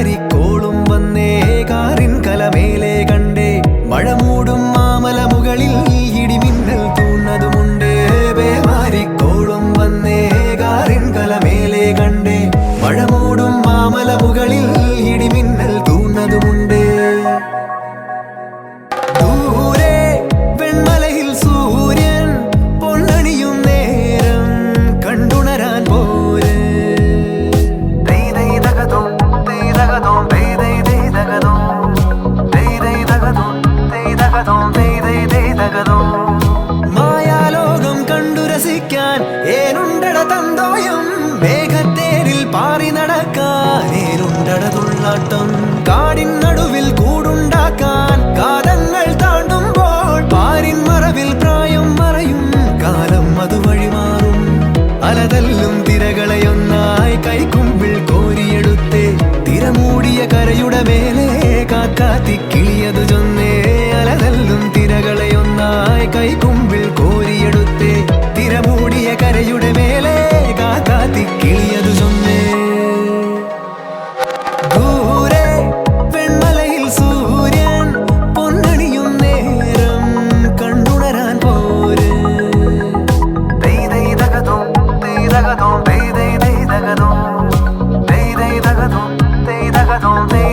പേമാരിക്കോളും വന്നേ കാറിൻ കലമേലെ കണ്ടേ മഴ മൂടും മാമല മുകളിൽ ഇടിമിന്നൽ തൂന്നതുമുണ്ടേ പേമാരിക്കോളും വന്നേ കാറിൻ കലമേലെ കണ്ടേ മഴ മൂടും മാമല മുകളിൽ ഇടിമിന്നൽ തൂന്നതുമുണ്ടേ ദൂരെ വെൺമലയിൽ സൂര്യൻ പൊന്നണിയും നേരം കണ്ടുണരാൻ പോരെ മായാലോകം കണ്ടു രസിക്കാൻ ഏനുണ്ടട തന്തോയം മേഘത്തേരിൽ പാറി നടക്കാൻ ഏനുണ്ടട തുള്ളാട്ടം കാടിൻ നടുവിൽ കൂടുണ്ടാക്കാൻ കാതങ്ങൾ താണ്ടുമ്പോൾ പാരിൻ മറവിൽ പ്രായം മറയും കാലം അത് വഴിമാറും അലതല്ലും തിരകളെയൊന്നായി കൈക്കുമ്പിൾ കോരിയെടുത്തേ തിരമൂടിയ കരയുടെ മേലെ കാക്കാത്തി കിളിയതു ചൊന്നേ അലതല്ലും തിരകളെയൊന്നായി കൈക്കുമ്പിൾ കോരിയെടുത്തേ തിരമൂടിയ കരയുടെ മേലെ കാക്കാത്തി കിളിയതു ചൊന്നേ ദൂരെ വെൺമലയിൽ സൂര്യൻ പൊന്നണിയും നേരം കണ്ടുണരാൻ പോരെ They